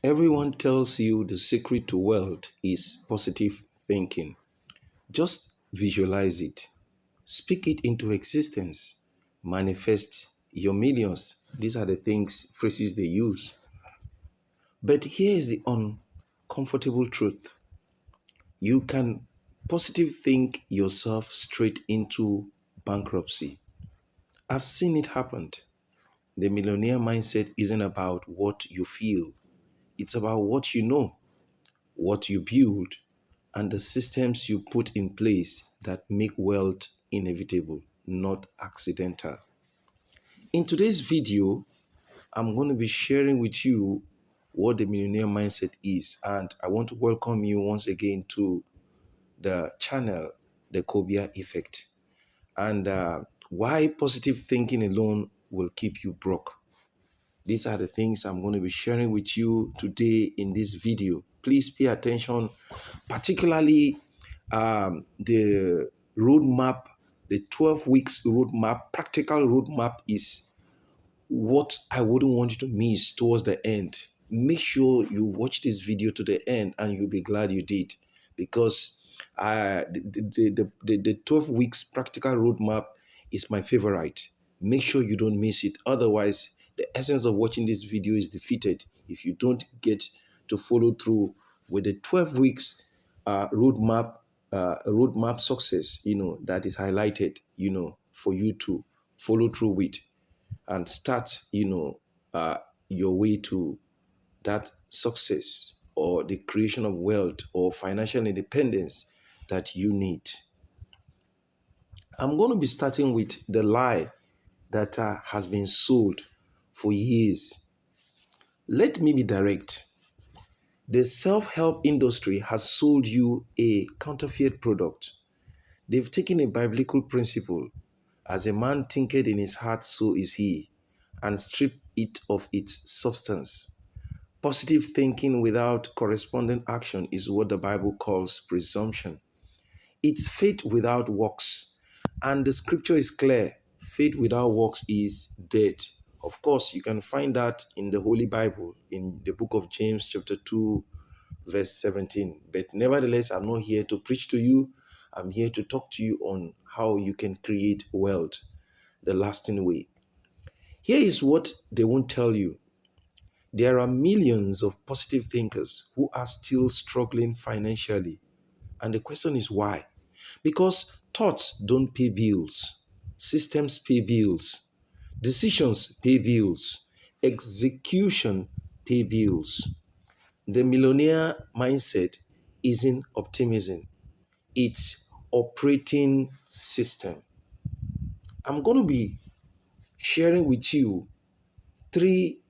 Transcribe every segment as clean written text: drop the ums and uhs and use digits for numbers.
Everyone tells you the secret to wealth is positive thinking. Just visualize it, speak it into existence, manifest your millions. These are the phrases they use. But here is the uncomfortable truth. You can positive think yourself straight into bankruptcy. I've seen it happen. The millionaire mindset isn't about what you feel, it's about what you know, what you build, and the systems you put in place that make wealth inevitable, not accidental. In today's video, I'm going to be sharing with you what the millionaire mindset is, and I want to welcome you once again to the channel, the Copia effect, and why positive thinking alone will keep you broke. These are the things I'm going to be sharing with you today in this video. Please pay attention, particularly the roadmap, the 12 weeks roadmap, practical roadmap is what I wouldn't want you to miss towards the end. Make sure you watch this video to the end and you'll be glad you did, because the 12 weeks practical roadmap is my favorite. Make sure you don't miss it. Otherwise, the essence of watching this video is defeated if you don't get to follow through with the 12 weeks roadmap success, that is highlighted, for you to follow through with and start, your way to that success or the creation of wealth or financial independence that you need. I'm going to be starting with the lie that has been sold for years. Let me be direct. The self-help industry has sold you a counterfeit product. They've taken a biblical principle, as a man thinketh in his heart, so is he, and stripped it of its substance. Positive thinking without corresponding action is what the Bible calls presumption. It's faith without works. And the scripture is clear. Faith without works is dead. Of course, you can find that in the Holy Bible, in the book of James chapter 2, verse 17. But nevertheless, I'm not here to preach to you. I'm here to talk to you on how you can create wealth the lasting way. Here is what they won't tell you. There are millions of positive thinkers who are still struggling financially. And the question is why? Because thoughts don't pay bills, systems pay bills, decisions pay bills, execution pay bills. The millionaire mindset isn't optimism, it's operating system. I'm going to be sharing with you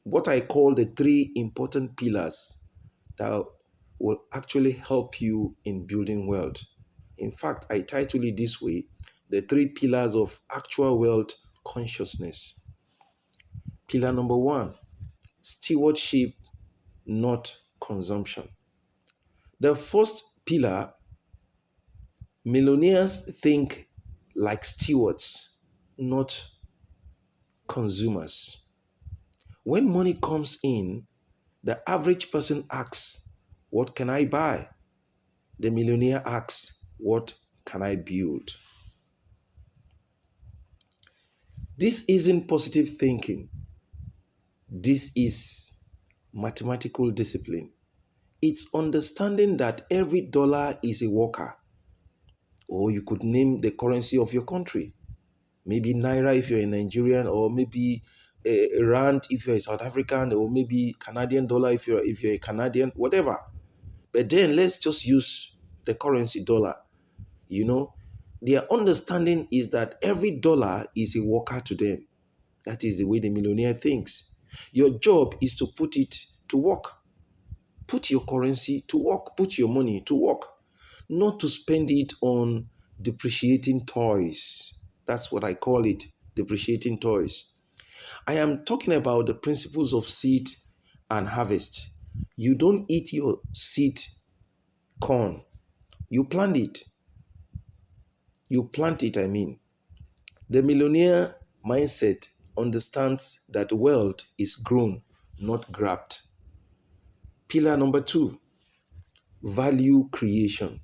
what I call the three important pillars that will actually help you in building wealth. In fact, I title it this way: the three pillars of actual wealth consciousness. Pillar number one: stewardship, not consumption. The first pillar: millionaires think like stewards, not consumers. When money comes in, the average person asks, "What can I buy?" The millionaire asks, "What can I build?" This isn't positive thinking. This is mathematical discipline. It's understanding that every dollar is a worker, or you could name the currency of your country. Maybe Naira if you're a Nigerian, or maybe a Rand if you're a South African, or maybe Canadian dollar if you're a Canadian, whatever. But then let's just use the currency dollar. Their understanding is that every dollar is a worker to them. That is the way the millionaire thinks. Your job is to put it to work. Put your currency to work. Put your money to work. Not to spend it on depreciating toys. That's what I call it, depreciating toys. I am talking about the principles of seed and harvest. You don't eat your seed corn. You plant it. I mean. The millionaire mindset understands that wealth is grown, not grabbed. Pillar number 2, value creation,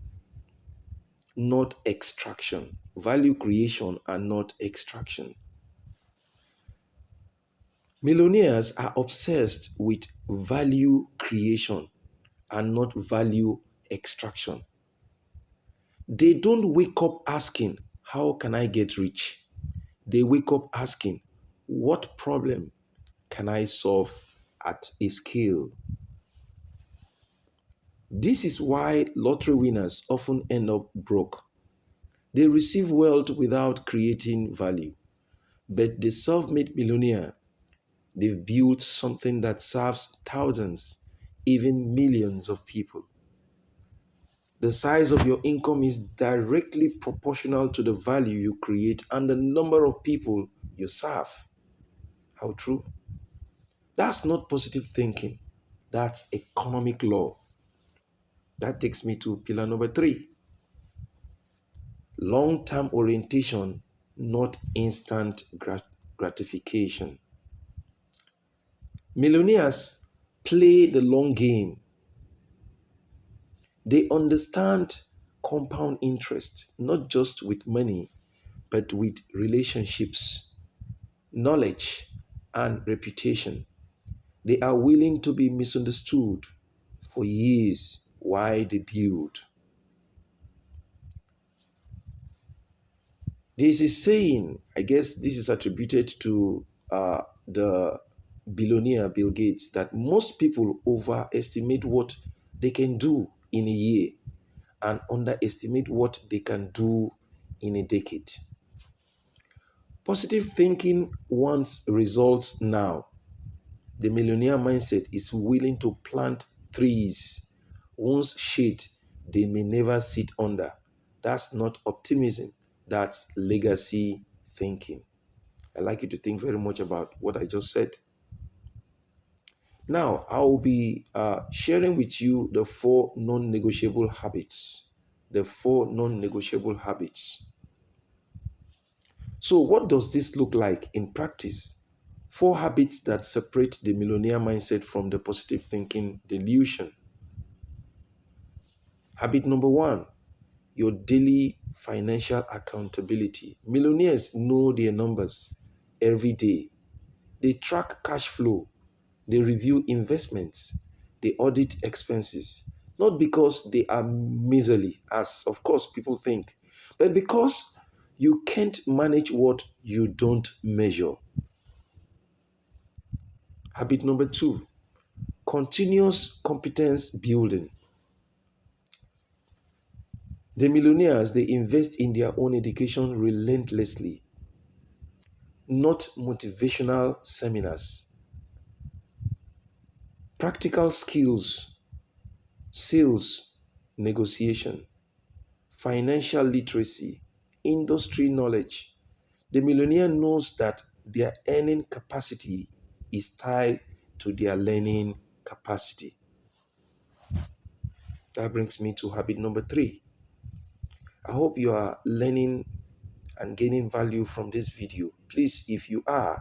not extraction. Value creation and not extraction. Millionaires are obsessed with value creation and not value extraction. They don't wake up asking, how can I get rich? They wake up asking, what problem can I solve at a scale? This is why lottery winners often end up broke. They receive wealth without creating value. But the self-made millionaire, they've built something that serves thousands, even millions of people. The size of your income is directly proportional to the value you create and the number of people you serve. How true? That's not positive thinking. That's economic law. That takes me to pillar number 3. Long-term orientation, not instant gratification. Millionaires play the long game. They understand compound interest, not just with money, but with relationships, knowledge, and reputation. They are willing to be misunderstood for years while they build. This is saying, I guess this is attributed to the billionaire Bill Gates, that most people overestimate what they can do in a year and underestimate what they can do in a decade. Positive thinking wants results now. The millionaire mindset is willing to plant trees whose shade they may never sit under. That's not optimism, that's legacy thinking. I'd like you to think very much about what I just said. Now, I'll be sharing with you the 4 non-negotiable habits. The 4 non-negotiable habits. So, what does this look like in practice? 4 habits that separate the millionaire mindset from the positive thinking delusion. Habit number 1, your daily financial accountability. Millionaires know their numbers every day. They track cash flow, they review investments, they audit expenses, not because they are miserly, as of course people think, but because you can't manage what you don't measure. Habit number 2, continuous competence building. The millionaires, they invest in their own education relentlessly, not motivational seminars. Practical skills, sales, negotiation, financial literacy, industry knowledge. The millionaire knows that their earning capacity is tied to their learning capacity. That brings me to habit number 3. I hope you are learning and gaining value from this video. Please, if you are,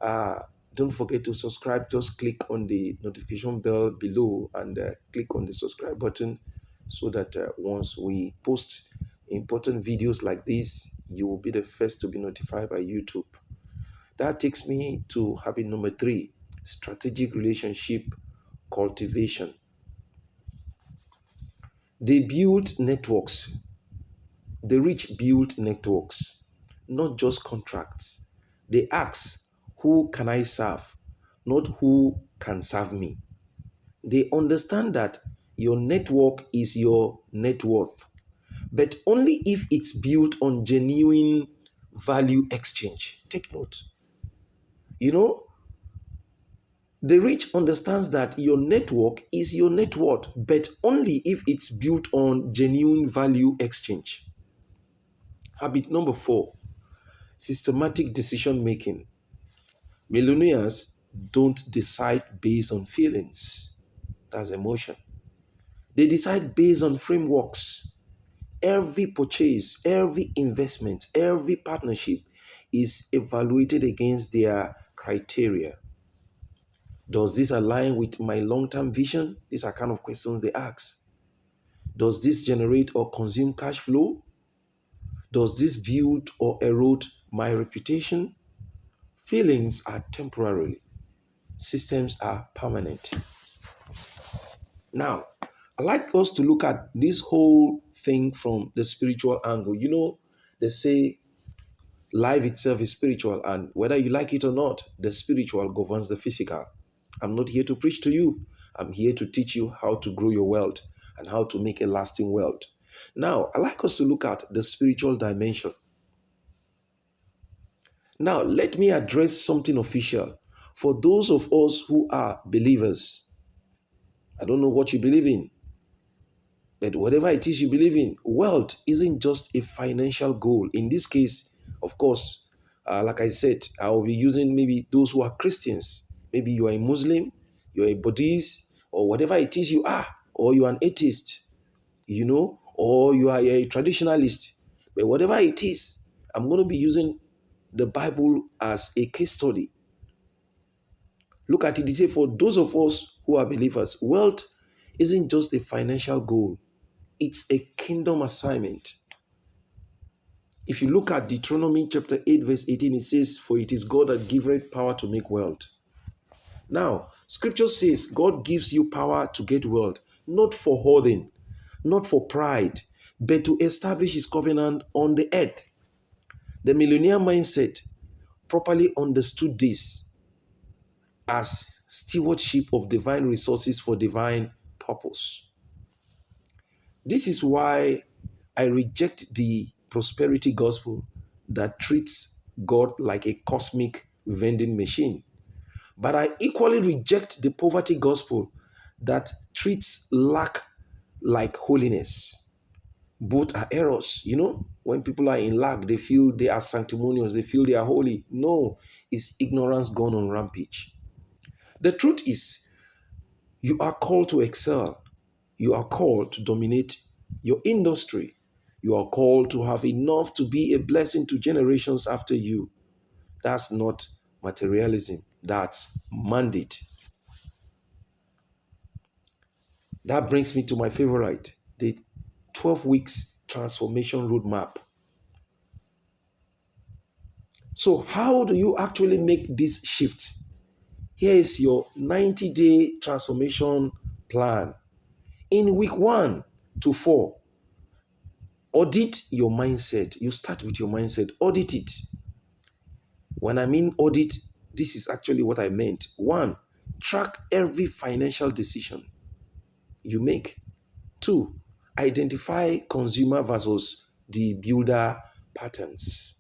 uh, don't forget to subscribe. Just click on the notification bell below and click on the subscribe button so that once we post important videos like this, you will be the first to be notified by YouTube. That takes me to habit number 3, strategic relationship cultivation. They build networks. The rich build networks, not just contracts. They ask, who can I serve? Not who can serve me. They understand that your network is your net worth, but only if it's built on genuine value exchange. Take note. You know, the rich understands that your network is your net worth, but only if it's built on genuine value exchange. Habit number 4, systematic decision making. Millionaires don't decide based on feelings. That's emotion. They decide based on frameworks. Every purchase, every investment, every partnership is evaluated against their criteria. Does this align with my long-term vision? These are kind of questions they ask. Does this generate or consume cash flow? Does this build or erode my reputation? Feelings are temporary. Systems are permanent. Now, I like us to look at this whole thing from the spiritual angle. They say life itself is spiritual, and whether you like it or not, the spiritual governs the physical. I'm not here to preach to you. I'm here to teach you how to grow your wealth and how to make a lasting wealth. Now, I like us to look at the spiritual dimension. Now, let me address something official. For those of us who are believers, I don't know what you believe in, but whatever it is you believe in, wealth isn't just a financial goal. In this case, of course, like I said, I will be using maybe those who are Christians. Maybe you are a Muslim, you're a Buddhist, or whatever it is you are, or you are an atheist, or you are a traditionalist. But whatever it is, I'm going to be using the Bible as a case study. Look at it. It says, for those of us who are believers, wealth isn't just a financial goal, it's a kingdom assignment. If you look at Deuteronomy chapter 8, verse 18, it says, for it is God that giveth power to make wealth. Now, scripture says God gives you power to get wealth, not for hoarding, not for pride, but to establish his covenant on the earth. The millionaire mindset properly understood this as stewardship of divine resources for divine purpose. This is why I reject the prosperity gospel that treats God like a cosmic vending machine. But I equally reject the poverty gospel that treats lack like holiness. Both are errors. When people are in lack, they feel they are sanctimonious, they feel they are holy. No, it's ignorance gone on rampage. The truth is, you are called to excel. You are called to dominate your industry. You are called to have enough to be a blessing to generations after you. That's not materialism. That's mandate. That brings me to my favorite, the 12 weeks transformation roadmap. So how do you actually make this shift? Here is your 90-day transformation plan. In week 1 to 4, audit your mindset. You start with your mindset. Audit it. When I mean audit, this is actually what I meant. 1, track every financial decision you make. 2, identify consumer versus the builder patterns.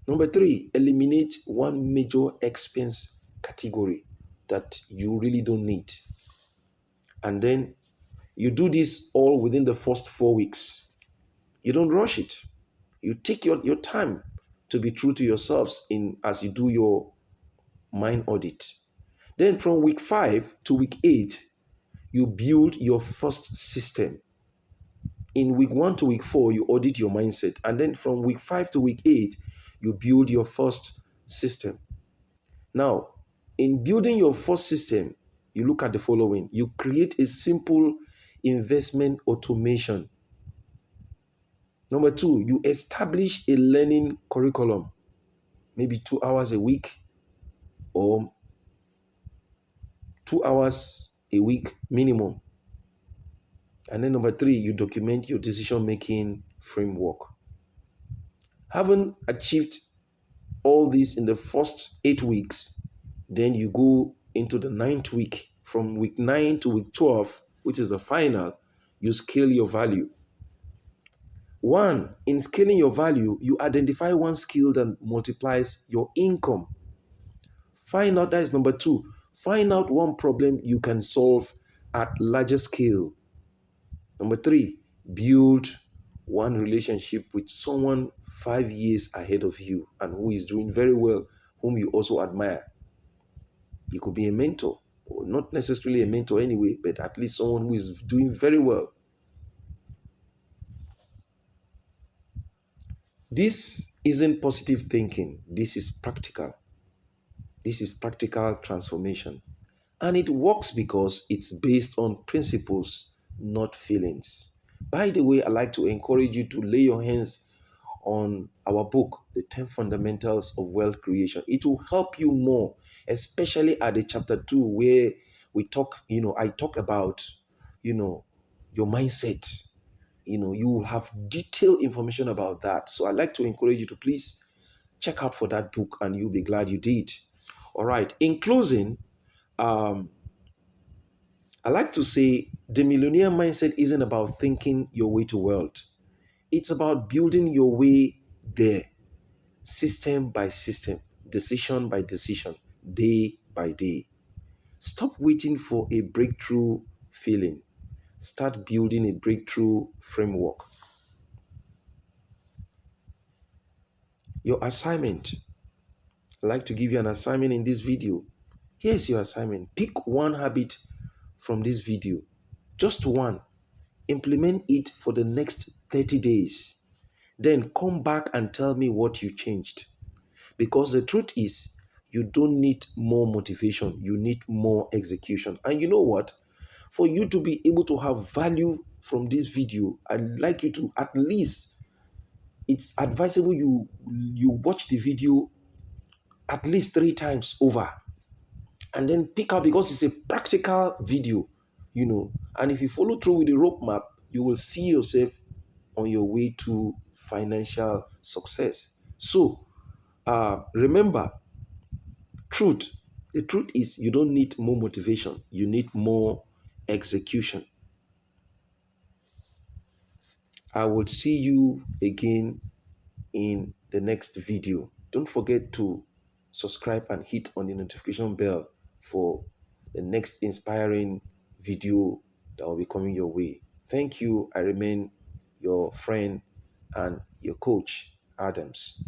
Number 3, eliminate one major expense category that you really don't need. And then you do this all within the first 4 weeks. You don't rush it. You take your time to be true to yourselves as you do your mind audit. Then from week 5 to week 8, you build your first system. In week 1 to week 4, you audit your mindset. And then from week 5 to week 8, you build your first system. Now, in building your first system, you look at the following. You create a simple investment automation. Number 2, you establish a learning curriculum, maybe 2 hours a week or 2 hours a week minimum. And then number 3, you document your decision-making framework. Having achieved all this in the first 8 weeks, then you go into the 9th week. From week 9 to week 12, which is the final, you scale your value. 1, in scaling your value, you identify one skill that multiplies your income. Find out, that is number 2, find out one problem you can solve at larger scale. Number 3, build one relationship with someone 5 years ahead of you and who is doing very well, whom you also admire. You could be a mentor, or not necessarily a mentor anyway, but at least someone who is doing very well. This isn't positive thinking. This is practical. This is practical transformation. And it works because it's based on principles, not feelings. By the way, I like to encourage you to lay your hands on our book, The 10 Fundamentals of Wealth Creation. It will help you more, especially at the chapter 2, where I talk about, your mindset. You will have detailed information about that. So I'd like to encourage you to please check out for that book and you'll be glad you did. All right. In closing, um, I like to say the millionaire mindset isn't about thinking your way to wealth. It's about building your way there, system by system, decision by decision, day by day. Stop waiting for a breakthrough feeling. Start building a breakthrough framework. Your assignment. I'd like to give you an assignment in this video. Here's your assignment. Pick one habit from this video, just one. Implement it for the next 30 days. Then come back and tell me what you changed. Because the truth is, you don't need more motivation, you need more execution. And you know what? For you to be able to have value from this video, I'd like you to at least, it's advisable you watch the video at least 3 times over and then pick up, because it's a practical video. And if you follow through with the roadmap, you will see yourself on your way to financial success. So remember, truth. The truth is, you don't need more motivation. You need more execution. I will see you again in the next video. Don't forget to subscribe and hit on the notification bell for the next inspiring video that will be coming your way. Thank you. I remain your friend and your coach, Adams.